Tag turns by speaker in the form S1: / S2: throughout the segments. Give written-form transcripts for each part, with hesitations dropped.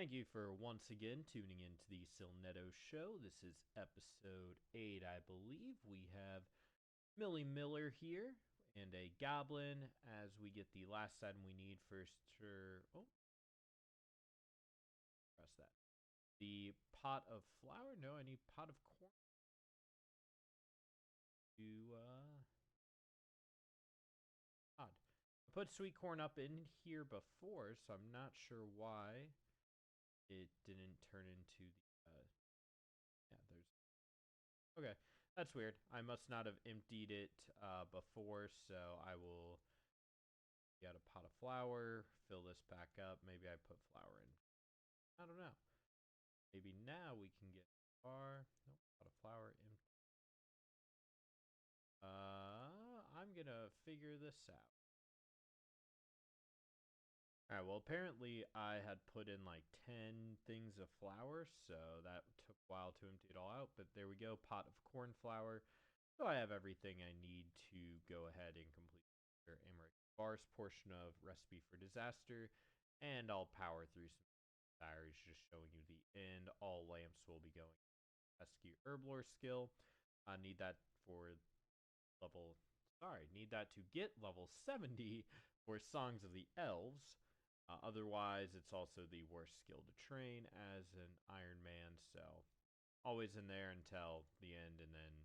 S1: Thank you for once again tuning into the Silnetto Show. This is episode 8, I believe. We have Millie Miller here and a goblin as we get the last item we need first. Oh, press that. The pot of flour? No, I need pot of corn to, odd. I put sweet corn up in here before, so I'm not sure why it didn't turn into yeah, there's okay, that's weird. I must not have emptied it before, so I will get a pot of flour, fill this back up. Maybe I put flour in. I don't know. Maybe now we can get bar. Nope, pot of flour. I'm gonna figure this out. Alright, well, apparently I had put in like 10 things of flour, so that took a while to empty it all out, but there we go, pot of corn flour. So I have everything I need to go ahead and complete the Emmerich Bars portion of Recipe for Disaster, and I'll power through some diaries just showing you the end. All lamps will be going Rescue Herblore skill. I need that for need that to get level 70 for Songs of the Elves. Otherwise, it's also the worst skill to train as an Iron Man, so always in there until the end, and then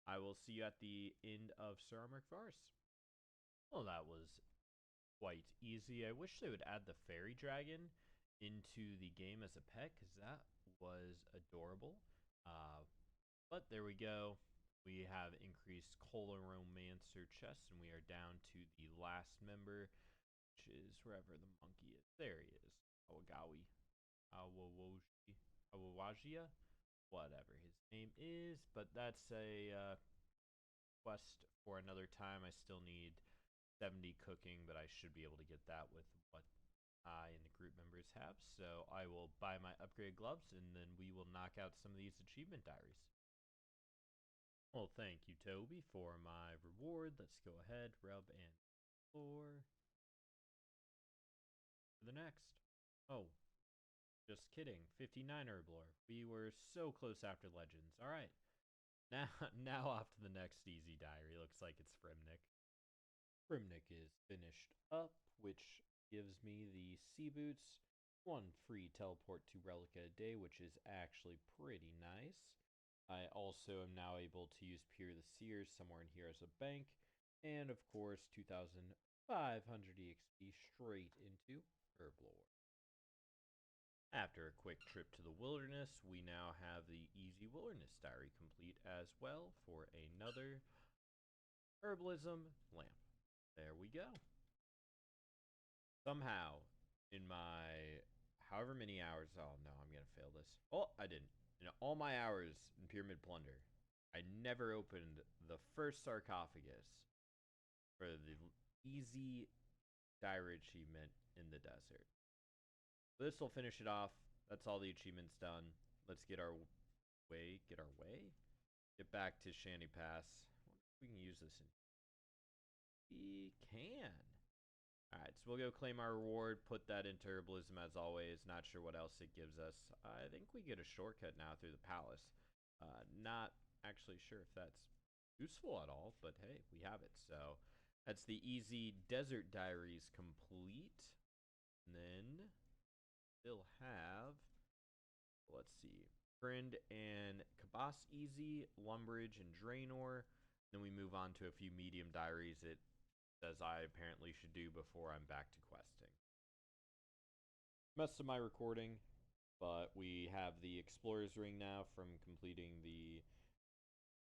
S1: I will see you at the end of Sir Emmerich Forest. Well, that was quite easy. I wish they would add the fairy dragon into the game as a pet, because that was adorable. But there we go. We have increased Coloromancer chests, and we are down to the last member, which is wherever the monkey is. There he is. Awagawi. Awawajia? Whatever his name is. But that's a quest for another time. I still need 70 cooking, but I should be able to get that with what I and the group members have. So I will buy my upgraded gloves, and then we will knock out some of these achievement diaries. Well, thank you, Toby, for my reward. Let's go ahead, rub and floor. For the next. Oh, just kidding. 59 Herblore. We were so close after Legends. All right. Now off to the next easy diary. Looks like it's Frimnick. Frimnick is finished up, which gives me the sea boots, one free teleport to Relic a day, which is actually pretty nice. I also am now able to use Pier the Seers somewhere in here as a bank, and of course 2,500 EXP straight into Herblore. After a quick trip to the wilderness, we now have the Easy Wilderness Diary complete as well for another herbalism lamp. There we go. Somehow, in my however many hours, oh no, I'm gonna fail this. Oh, I didn't. In all my hours in Pyramid Plunder, I never opened the first sarcophagus for the easy diary achievement in the desert. This will finish it off. That's all the achievements done. Let's get our way. Get back to Shanty Pass. I wonder if we can use this in. We can. Alright, so we'll go claim our reward, put that into herbalism as always. Not sure what else it gives us. I think we get a shortcut now through the palace. Not actually sure if that's useful at all, but hey, we have it. So that's the easy desert diaries complete. And then still have, let's see, Friend and Kabas easy, Lumbridge and Draenor. Then we move on to a few medium diaries it says I apparently should do before I'm back to questing. Messed up my recording, but we have the Explorer's Ring now from completing the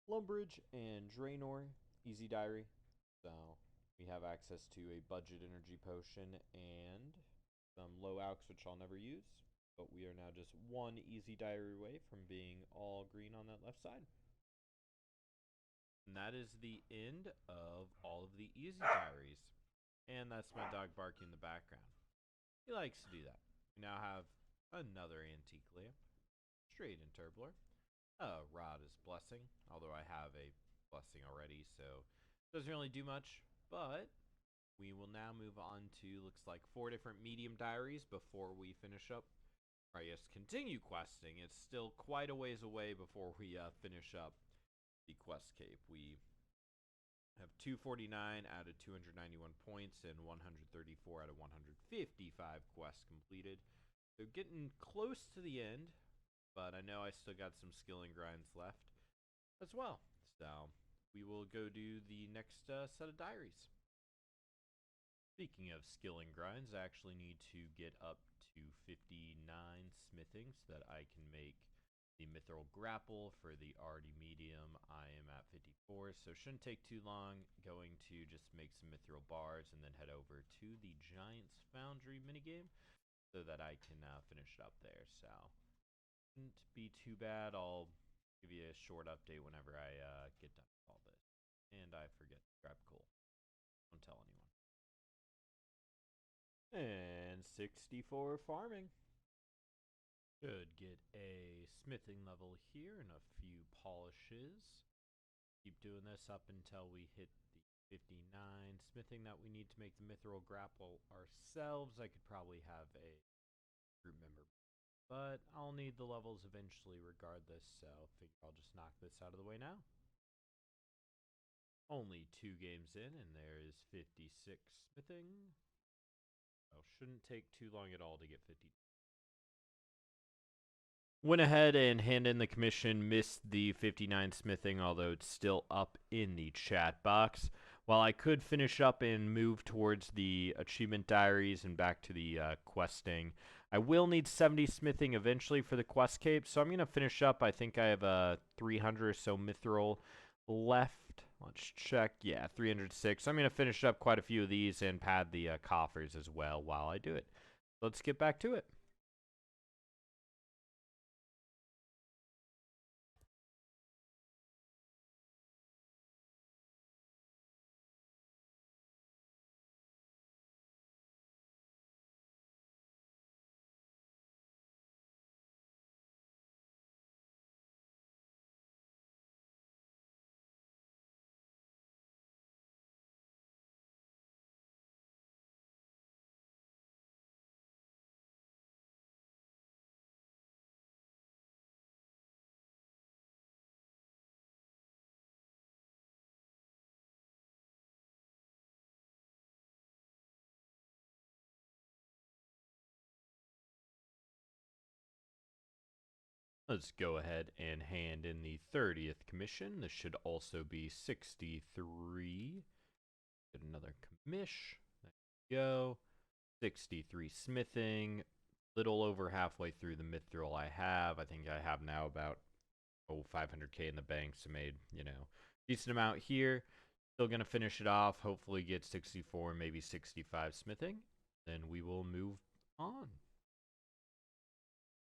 S1: Lumbridge and Draenor easy diary. So we have access to a budget energy potion and some low alks, which I'll never use. But we are now just one easy diary away from being all green on that left side. And that is the end of all of the easy diaries. And that's my dog barking in the background. He likes to do that. We now have another antique lamp. Straight in Herblore. Rod is blessing, although I have a blessing already, so it doesn't really do much. But We will now move on to, looks like 4 different medium diaries before we finish up. Or yes, continue questing. It's still quite a ways away before we finish up the quest cape. We have 249 out of 291 points and 134 out of 155 quests completed. So getting close to the end, but I know I still got some skilling grinds left as well. So we will go do the next set of diaries. Speaking of skilling grinds, I actually need to get up to 59 smithing so that I can make the mithril grapple for the already medium. I am at 54, so shouldn't take too long. Going to just make some mithril bars and then head over to the Giant's Foundry minigame so that I can finish it up there. So shouldn't be too bad. I'll give you a short update whenever I get done with all this. And I forget to grab coal. Don't tell anyone. And 64 farming. Should get a smithing level here and a few polishes. Keep doing this up until we hit the 59 smithing that we need to make the mithril grapple ourselves. I could probably have a group member, but I'll need the levels eventually regardless, so I figure I'll just knock this out of the way now. Only 2 games in, and there is 56 smithing. So shouldn't take too long at all to get 50. Went ahead and handed in the commission, missed the 59 smithing, although it's still up in the chat box. While I could finish up and move towards the achievement diaries and back to the questing, I will need 70 smithing eventually for the quest cape, so I'm going to finish up. I think I have 300 or so mithril left. Let's check. Yeah, 306. I'm going to finish up quite a few of these and pad the coffers as well while I do it. Let's get back to it. Let's go ahead and hand in the 30th commission. This should also be 63. Get another commish. There we go. 63 smithing. Little over halfway through the mithril I have. I think I have now about 500k in the bank, so made, decent amount here. Still going to finish it off. Hopefully get 64, maybe 65 smithing. Then we will move on.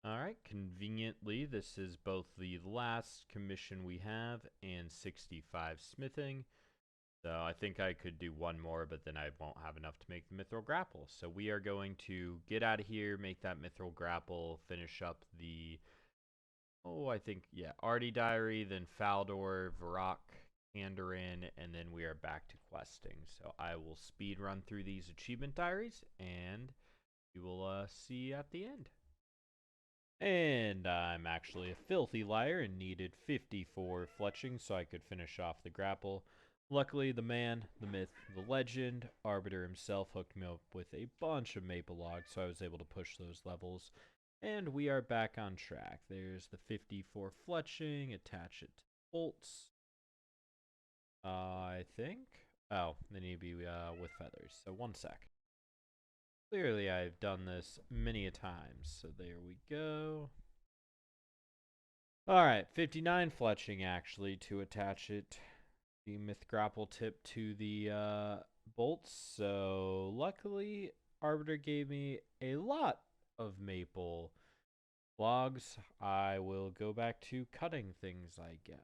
S1: Alright, conveniently, this is both the last commission we have and 65 smithing. So I think I could do one more, but then I won't have enough to make the mithril grapple. So we are going to get out of here, make that mithril grapple, finish up the, Artie Diary, then Faldor, Varrock, Kandarin, and then we are back to questing. So I will speed run through these achievement diaries, and we will see you at the end. And I'm actually a filthy liar and needed 54 fletching so I could finish off the grapple. Luckily, the man, the myth, the legend, Arbiter himself hooked me up with a bunch of maple logs, so I was able to push those levels. And we are back on track. There's the 54 fletching, attach it to bolts. I think. Oh, they need to be with feathers, so 1 sec. Clearly, I've done this many a times, so there we go. Alright, 59 fletching, actually, to attach it, the myth grapple tip to the bolts. So, luckily, Arbiter gave me a lot of maple logs. I will go back to cutting things, I guess.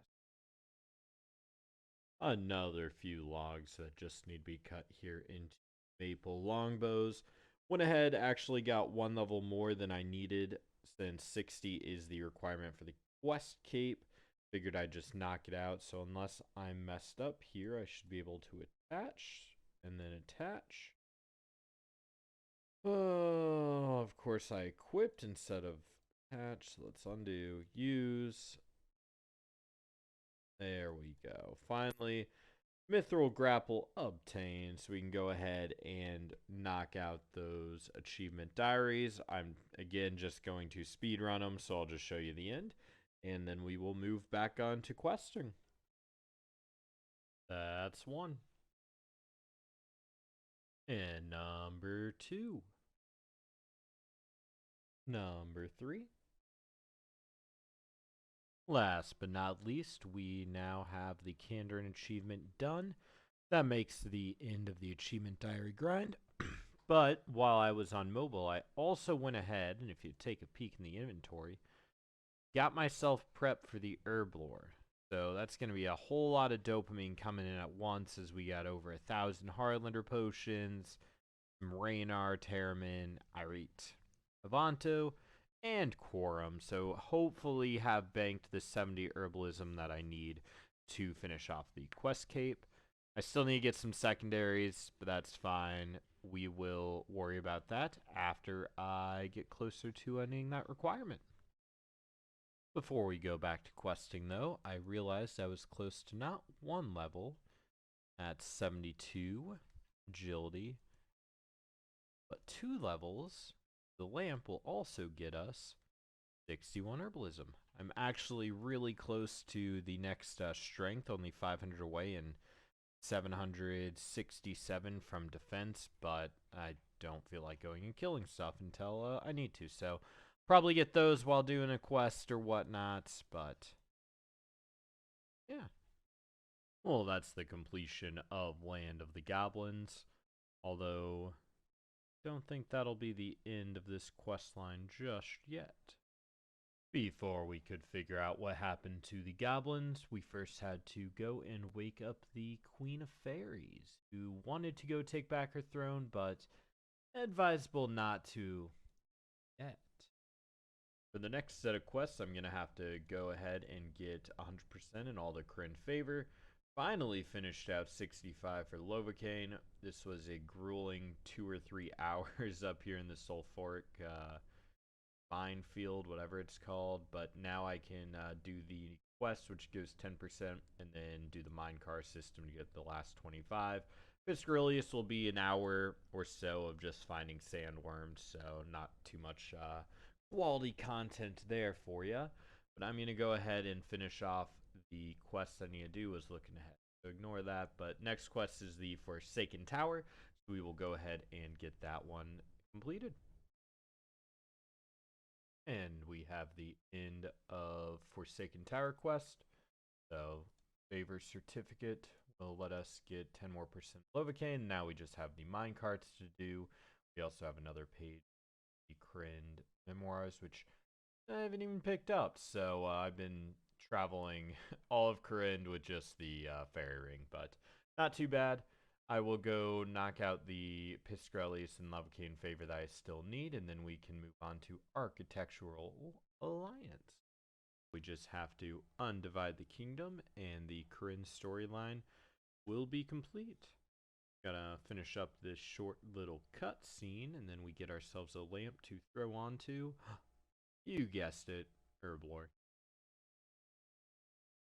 S1: Another few logs that just need to be cut here into maple longbows. Went ahead, actually got 1 level more than I needed, since 60 is the requirement for the quest cape. Figured I'd just knock it out, so unless I'm messed up here, I should be able to attach. and then attach. Oh, of course I equipped instead of attach. So let's undo, use. There we go. Finally, Mithril Grapple obtained, so we can go ahead and knock out those achievement diaries. I'm, again, just going to speed run them, so I'll just show you the end, and then we will move back on to questing. That's one. And number 2. Number 3. Last but not least, we now have the Kandarin achievement done. That makes the end of the achievement diary grind. But while I was on mobile, I also went ahead, and if you take a peek in the inventory, got myself prepped for the herb lore. So that's going to be a whole lot of dopamine coming in at once, as we got over 1,000 Hardlander potions, some Raynar, Terramin, Irite, Avanto, and Quorum. So hopefully have banked the 70 herbalism that I need to finish off the quest cape. I still need to get some secondaries, but that's fine. We will worry about that after I get closer to ending that requirement. Before we go back to questing, though, I realized I was close to not one level at 72 agility, but 2 levels. The lamp will also get us 61 herbalism. I'm actually really close to the next strength, only 500 away and 767 from defense, but I don't feel like going and killing stuff until I need to. So probably get those while doing a quest or whatnot, but yeah. Well, that's the completion of Land of the Goblins, although don't think that'll be the end of this quest line just yet. Before we could figure out what happened to the goblins, we first had to go and wake up the Queen of Fairies, who wanted to go take back her throne, but advisable not to yet. For the next set of quests, I'm going to have to go ahead and get 100% in all the Kryn favor. Finally finished out 65 for Lovacaine. This was a grueling 2 or 3 hours up here in the sulfuric minefield, whatever it's called, but now I can do the quest, which gives 10%, and then do the minecar system to get the last 25. Fiscurilius will be an hour or so of just finding sandworms, so not too much quality content there for you. But I'm going to go ahead and finish off the quest I need to do. Was looking ahead, so ignore that. But next quest is the Forsaken Tower, so we will go ahead and get that one completed. And we have the end of Forsaken Tower quest. So, favor certificate will let us get 10 more percent Lovacaine. Now we just have the minecarts to do. We also have another page, the Kryn Memoirs, which I haven't even picked up. So, I've been traveling all of Kryn with just the fairy ring, but not too bad. I will go knock out the Piscrellius and Lovacaine favor that I still need, and then we can move on to Architectural Alliance. We just have to undivide the kingdom, and the Kryn storyline will be complete. Gotta finish up this short little cut scene, and then we get ourselves a lamp to throw onto. You guessed it, Herblore.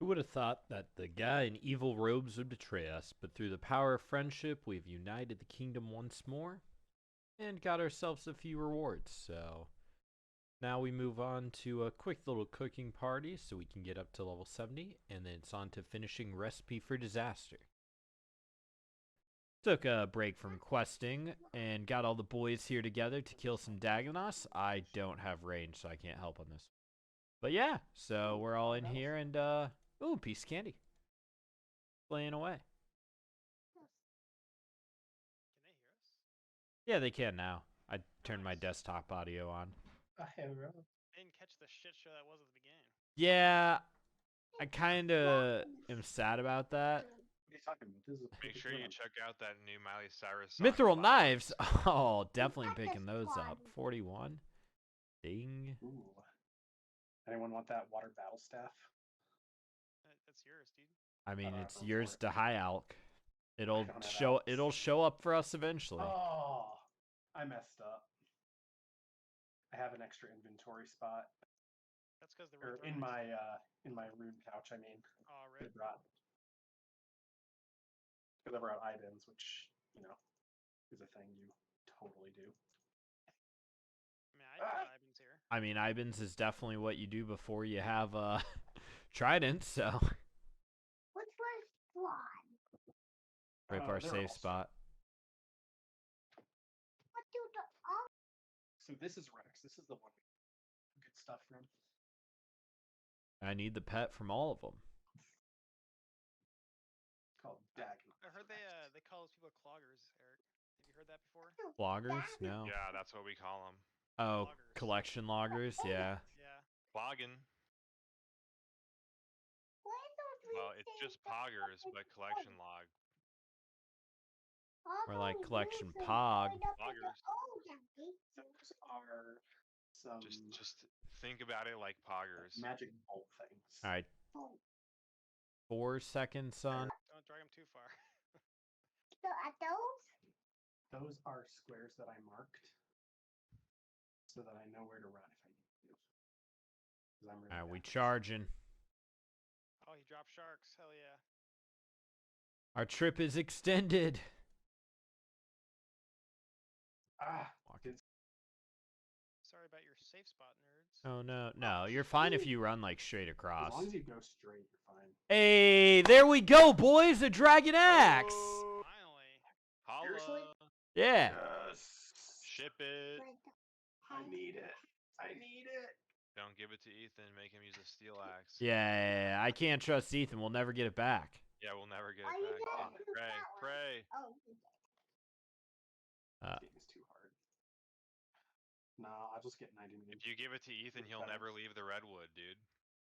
S1: Who would have thought that the guy in evil robes would betray us, but through the power of friendship, we've united the kingdom once more and got ourselves a few rewards. So now we move on to a quick little cooking party so we can get up to level 70, and then it's on to finishing Recipe for Disaster. Took a break from questing and got all the boys here together to kill some Dagonos. I don't have range, so I can't help on this. But yeah, so we're all in here, and ooh, piece of candy. Playing away. Yeah, they can now. I turned my desktop audio on.
S2: I didn't
S3: catch the shit show that was at the beginning.
S1: Yeah, I kind of am sad about that.
S4: Make sure you check out that new Miley Cyrus song.
S1: Mithril knives. Oh, definitely picking those up. 41. Ding.
S2: Ooh. Anyone want that water battle staff?
S3: That's yours, dude.
S1: I mean, it's yours to high alk. It'll
S2: don't have
S1: show.
S2: Alex.
S1: It'll show up for us eventually.
S2: Oh, I messed up. I have an extra inventory spot,
S3: That's because the
S2: or
S3: roof
S2: in my rune pouch. I mean,
S3: Oh,
S2: I
S3: rip.
S2: brought because I brought items, which is a thing you totally do.
S3: I mean, I put Ivan's here.
S1: I mean, Ibans is definitely what you do before you have Trident. So
S5: Which was flawed?
S1: rip our
S2: They're
S1: safe
S2: all
S1: spot.
S5: What do the oh
S2: So this is Rex. This is the one we get good stuff from.
S1: I need the pet from all of them.
S2: It's called Dagon.
S3: I heard they call those people cloggers, Eric. Have you heard that before?
S1: Loggers? No.
S4: Yeah, that's what we call them.
S1: Oh,
S3: Loggers.
S1: collection loggers. Yeah.
S3: Yeah.
S4: Clogging.
S5: why don't we
S4: Well, it's
S5: say
S4: just
S5: that
S4: poggers,
S5: it's
S4: but collection log.
S5: How
S1: Or like
S5: about
S1: collection
S5: you say
S1: pog.
S5: right up to the
S4: Loggers.
S5: O, Daddy?
S2: Those are some
S4: Just think about it like poggers.
S2: magic bolt things.
S1: All right.
S5: Oh,
S1: 4 seconds, son.
S3: Don't drag them too far.
S5: so at those?
S2: Those are squares that I marked so that I know where to run if I need to. 'Cause I'm really
S1: All right, we
S2: bad at this.
S1: charging.
S3: Oh, he dropped sharks. Hell yeah.
S1: Our trip is extended.
S2: Ah,
S3: Sorry about your safe spot, nerds.
S1: Oh no, no, you're fine if you run like straight
S2: as
S1: across.
S2: long as you go straight, you're fine.
S1: Hey, there we go, boys! A dragon axe.
S4: Oh,
S3: Finally.
S4: holla.
S2: Seriously?
S1: Yeah.
S2: Yes.
S4: Ship it.
S5: Right.
S2: I need it. I need it.
S4: Don't give it to Ethan. Make him use a steel axe.
S1: Yeah, I can't trust Ethan. We'll never get it back.
S4: Yeah, we'll never get
S5: Are
S4: it
S5: you
S4: back.
S5: gonna
S4: dude.
S5: do
S4: Pray,
S5: that one?
S4: pray.
S5: Oh, you did.
S2: This game is too hard. No, I'll just get 90 minutes.
S4: If you give it to Ethan, he'll
S2: Better.
S4: never leave the redwood, dude.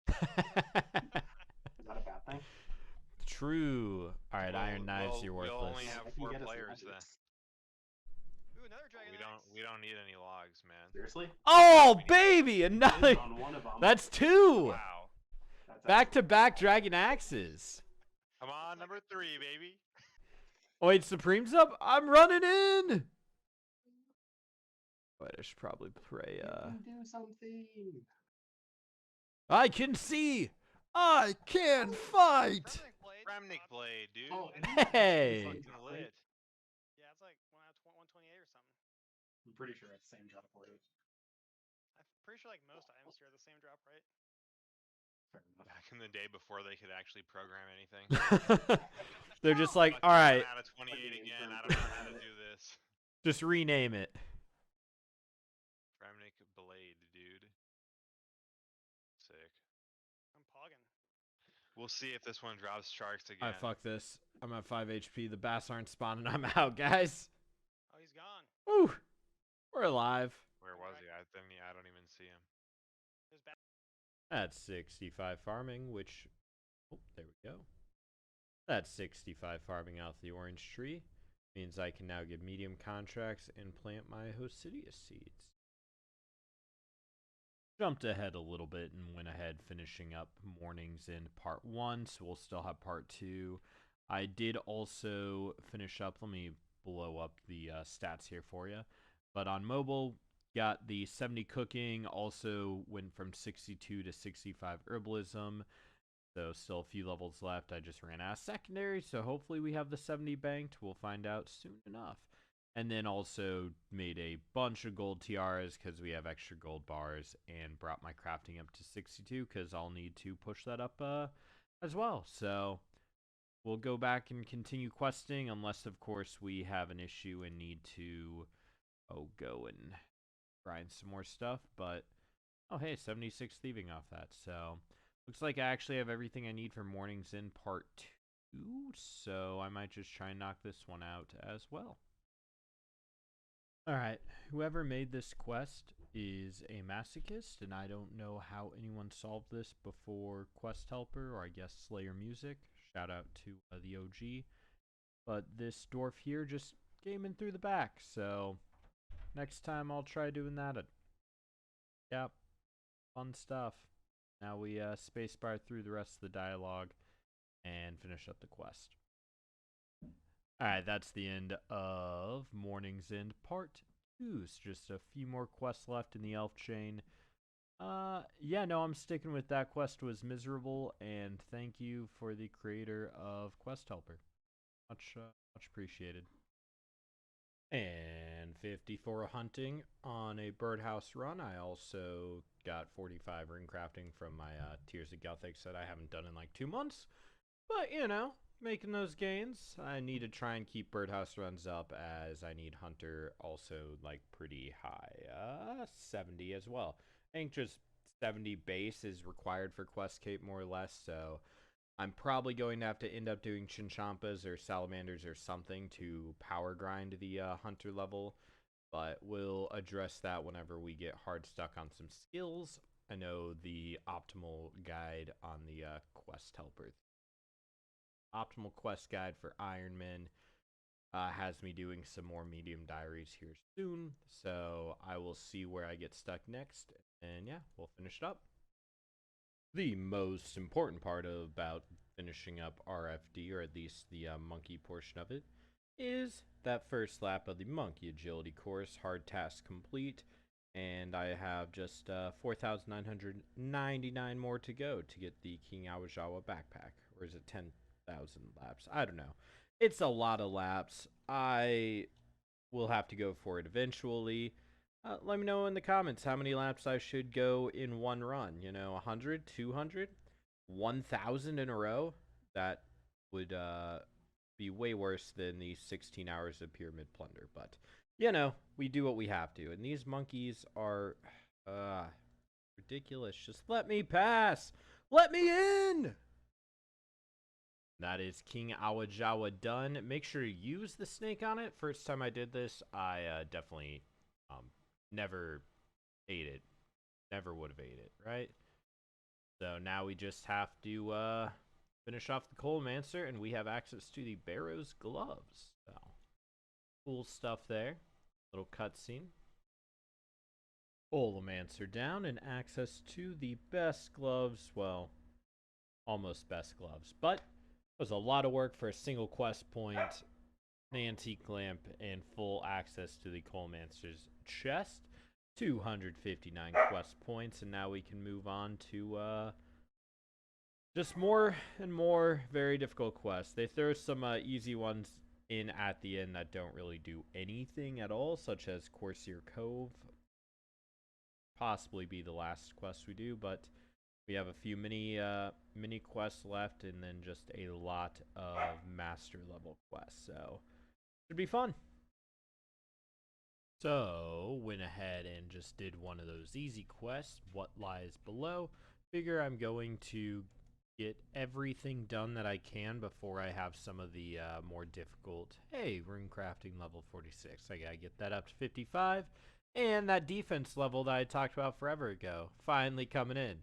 S2: Is that a bad thing?
S1: True. All right,
S4: Well,
S1: Iron Knives,
S4: well,
S1: you're
S4: we'll
S1: worthless.
S4: only have
S2: I can
S4: 4
S2: get us
S4: players then.
S2: magics.
S3: Ooh, another dragon axe.
S4: We don't need any logs, man.
S2: Seriously?
S1: Oh, baby, another.
S2: On one of them.
S1: That's 2.
S4: Wow.
S2: That's
S1: Back to
S2: actually
S1: back
S2: bad.
S1: dragon axes.
S4: Come on, number 3, baby.
S1: Oh, wait, Supreme's up. I'm running in. Wait, I should probably pray.
S2: You can do something.
S1: I can see. I can fight.
S3: Permanent blade.
S4: Remnick
S3: Bob.
S4: blade, dude.
S2: Oh, and
S1: Hey.
S2: fucking
S4: Fucking
S2: lit.
S4: lit.
S3: Yeah, it's like 128 or something.
S2: I'm pretty sure it's the same drop rate.
S3: I'm pretty sure like most items here are the same drop, right?
S2: Fair enough.
S4: Back in the day before they could actually program anything.
S1: They're just like,
S4: Fucking
S1: all right,
S4: 1 out of 28
S2: Fucking
S4: again. I
S2: intern.
S4: don't know how to do this.
S1: just rename it.
S4: Remnick blade, dude. Sick.
S3: I'm pogging.
S4: We'll see if this one drops sharks
S1: All
S4: again.
S1: right, fuck this. I'm at 5 HP. The bass aren't spawning. I'm out, guys.
S3: Oh, he's gone.
S1: Woo. We're alive.
S4: Where was he? I don't even see him.
S3: There's back.
S1: That's 65 farming, which... Oh, there we go. That's 65 farming out the orange tree. Means I can now get medium contracts and plant my Hosidius seeds. Jumped ahead a little bit and went ahead finishing up mornings in part 1, so we'll still have part 2. I did also finish up, let me blow up the stats here for you. But on mobile, got the 70 cooking, also went from 62 to 65 herbalism. So still a few levels left. I just ran out of secondary, so hopefully we have the 70 banked. We'll find out soon enough. And then also made a bunch of gold tiaras because we have extra gold bars, and brought my crafting up to 62 because I'll need to push that up as well. So we'll go back and continue questing unless, of course, we have an issue and need to go and grind some more stuff. But, oh, hey, 76 thieving off that. So looks like I actually have everything I need for mornings in part 2. So I might just try and knock this one out as well. Alright, whoever made this quest is a masochist, and I don't know how anyone solved this before Quest Helper, or I guess Slayer Music. Shout out to the OG. But this dwarf here just came in through the back, so next time I'll try doing that. Yep, fun stuff. Now we spacebar through the rest of the dialogue and finish up the quest. Alright, that's the end of Morning's End Part 2. It's just a few more quests left in the Elf Chain. Yeah, no, I'm sticking with that quest was miserable, and thank you for the creator of Quest Helper. Much appreciated. And 54 hunting on a birdhouse run. I also got 45 ring crafting from my Tears of Gothics that I haven't done in like 2 months. But, you know, making those gains. I need to try and keep birdhouse runs up, as I need hunter also like pretty high. 70 as well. I think just 70 base is required for Quest Cape more or less, so I'm probably going to have to end up doing Chinchampas or Salamanders or something to power grind the hunter level, but we'll address that whenever we get hard stuck on some skills. I know the optimal guide on the Quest Helper. Optimal quest guide for Ironman has me doing some more medium diaries here soon, so I will see where I get stuck next, and yeah, we'll finish it up. The most important part about finishing up RFD, or at least the monkey portion of it, is that first lap of the monkey agility course. Hard task complete, and I have just 4,999 more to go to get the King Awajawa backpack. Or is it 10,000 laps? I don't know. It's a lot of laps. I will have to go for it eventually. Let me know in the comments how many laps I should go in one run. You know, 100, 200, 1,000 in a row? That would be way worse than the 16 hours of Pyramid Plunder. But, you know, we do what we have to. And these monkeys are ridiculous. Just let me pass. Let me in. That is King Awajawa done. Make sure to use the snake on it. First time I did this, I definitely never ate it. Never would have ate it, right? So now we just have to finish off the Coalmancer, and we have access to the Barrow's gloves. So cool stuff there. Little cutscene. Coalmancer down, and access to the best gloves. Well, almost best gloves, but it was a lot of work for a single quest point, an antique lamp, and full access to the Coalmancer's chest. 259 quest points, and now we can move on to just more and more very difficult quests. They throw some easy ones in at the end that don't really do anything at all, such as Corsair Cove. Possibly be the last quest we do, but we have a few mini quests left, and then just a lot of master level quests, so should be fun. So went ahead and just did one of those easy quests, What Lies Below. Figure I'm going to get everything done that I can before I have some of the more difficult. Hey, rune crafting level 46. I gotta get that up to 55, and that defense level that I talked about forever ago finally coming in.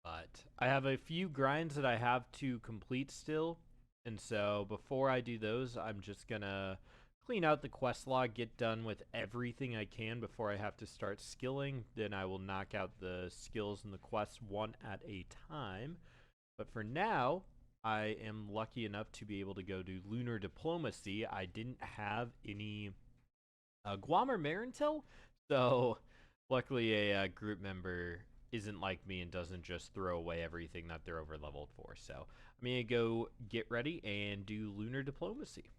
S1: But I have a few grinds that I have to complete still, and so before I do those, I'm just gonna clean out the quest log, get done with everything I can before I have to start skilling. Then I will knock out the skills and the quests one at a time. But for now, I am lucky enough to be able to go do Lunar Diplomacy. I didn't have any Guam or Marintel, so luckily a group member isn't like me and doesn't just throw away everything that they're over leveled for. So I'm gonna go get ready and do Lunar Diplomacy.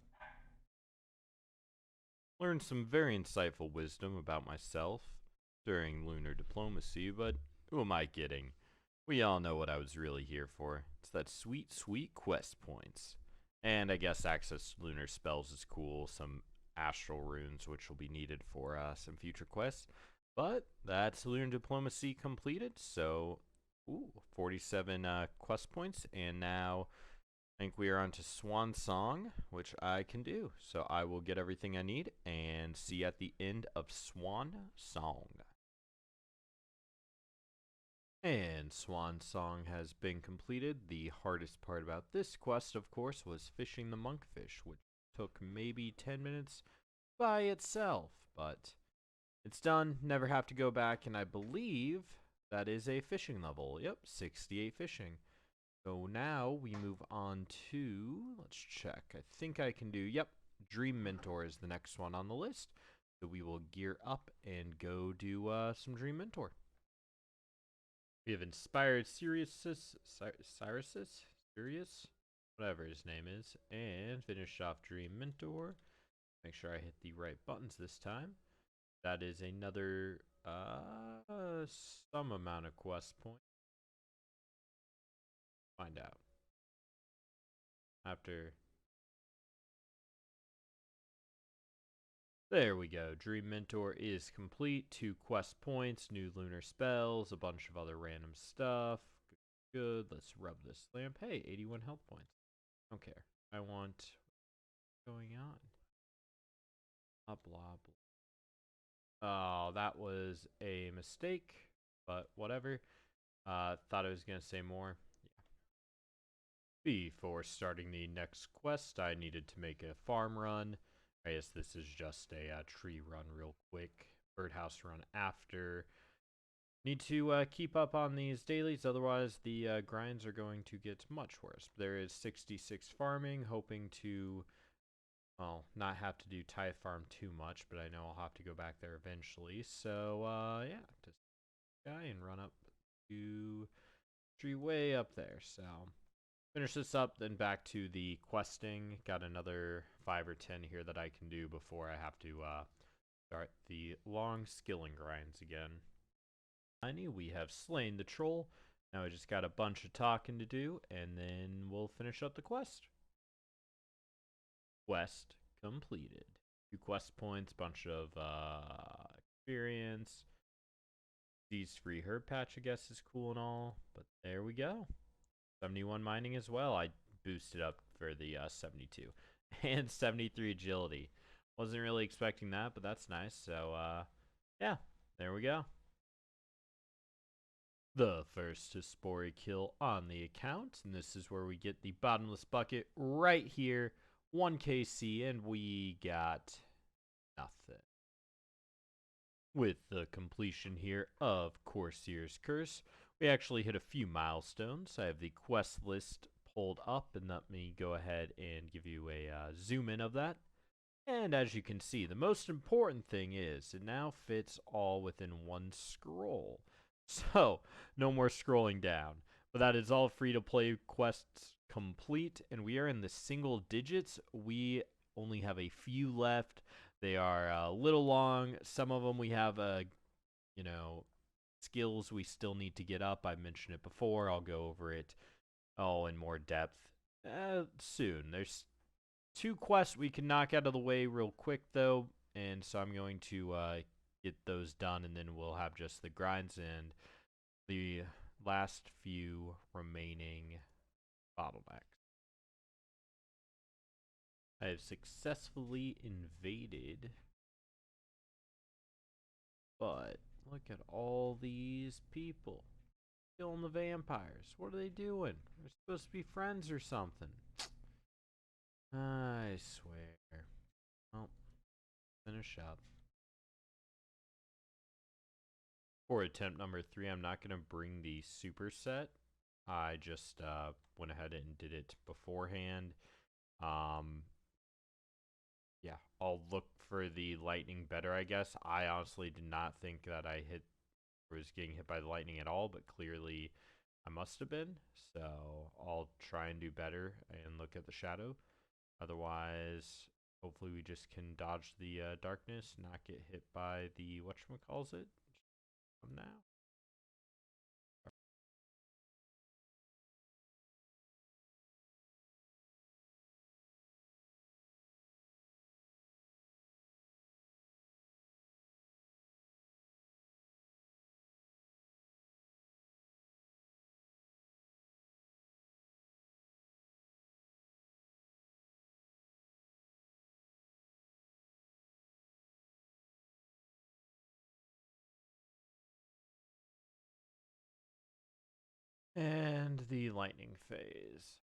S1: Learned some very insightful wisdom about myself during Lunar Diplomacy, but who am I kidding? We all know what I was really here for. It's that sweet, sweet quest points. And I guess access to lunar spells is cool, some astral runes which will be needed for some future quests. But that's Lunar Diplomacy completed, so 47 quest points, and now I think we are on to Swan Song, which I can do. So I will get everything I need and see you at the end of Swan Song. And Swan Song has been completed. The hardest part about this quest, of course, was fishing the monkfish, which took maybe 10 minutes by itself. But it's done, never have to go back, and I believe that is a fishing level. Yep, 68 fishing. So now we move on to, let's check. I think I can do, yep, Dream Mentor is the next one on the list. So we will gear up and go do some Dream Mentor. We have Inspired Sirius, whatever his name is, and finish off Dream Mentor. Make sure I hit the right buttons this time. That is another some amount of quest points. Find out. After. There we go. Dream Mentor is complete. 2 quest points, new lunar spells, a bunch of other random stuff. Good. Let's rub this lamp. Hey, 81 health points. Don't care. I want. What's going on? Blah, blah, blah. Oh, that was a mistake, but whatever. Thought I was going to say more. Yeah. Before starting the next quest, I needed to make a farm run. I guess this is just a tree run real quick. Birdhouse run after. Need to keep up on these dailies, otherwise the grinds are going to get much worse. There is 66 farming, hoping to, well, not have to do tithe farm too much, but I know I'll have to go back there eventually. So, yeah, just guy and run up to tree way up there. So, finish this up, then back to the questing. Got another 5 or 10 here that I can do before I have to start the long skilling grinds again. Finally, we have slain the troll. Now I just got a bunch of talking to do, and then we'll finish up the quest. Quest completed. 2 quest points, bunch of experience. These free herb patch, I guess, is cool and all, but there we go. 71 mining as well. I boosted up for the 72 and 73 agility. Wasn't really expecting that, but that's nice. So, yeah, there we go. The first Hispori kill on the account, and this is where we get the bottomless bucket right here. 1 KC, and we got nothing. With the completion here of Corsair's Curse, we actually hit a few milestones. I have the quest list pulled up, and let me go ahead and give you a zoom in of that. And as you can see, the most important thing is it now fits all within 1 scroll. So, no more scrolling down. But that is all free to play quests complete, and we are in the single digits. We only have a few left. They are a little long. Some of them we have, you know, skills we still need to get up. I mentioned it before. I'll go over it, in more depth soon. There's 2 quests we can knock out of the way real quick, though, and so I'm going to get those done, and then we'll have just the grinds and the last few remaining bottlenecks. I have successfully invaded, but look at all these people killing the vampires. What are they doing? They're supposed to be friends or something. I swear. Well, finish up. For attempt number 3, I'm not going to bring the superset. I just went ahead and did it beforehand. Yeah, I'll look for the lightning better, I guess. I honestly did not think that I was getting hit by the lightning at all, but clearly I must have been. So I'll try and do better and look at the shadow. Otherwise, hopefully we just can dodge the darkness, not get hit by the whatchamacallit from now. And the lightning phase.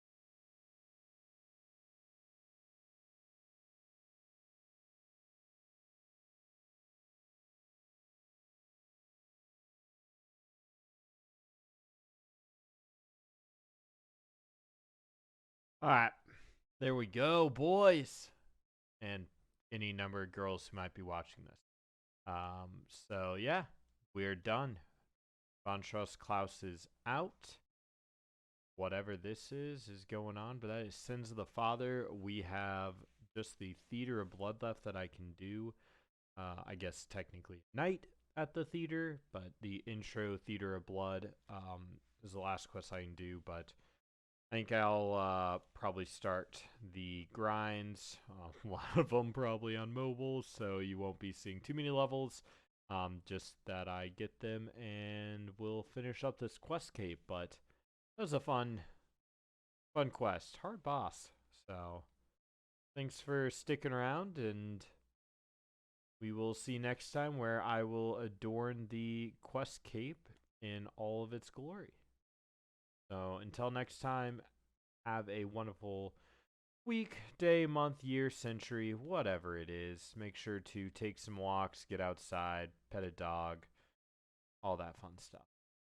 S1: All right, there we go, boys. and any number of girls who might be watching this. So yeah, we're done. Von Trust Klaus is out. Whatever this is going on, but that is Sins of the Father. We have just the Theater of Blood left that I can do. I guess technically night at the theater, but the intro Theater of Blood is the last quest I can do, but I think I'll probably start the grinds, a lot of them probably on mobile, so you won't be seeing too many levels, just that I get them, and we'll finish up this quest cape, but that was a fun quest. Hard boss, so thanks for sticking around, and we will see next time where I will adorn the quest cape in all of its glory. So until next time, have a wonderful week, day, month, year, century, whatever it is. Make sure to take some walks, get outside, pet a dog, all that fun stuff.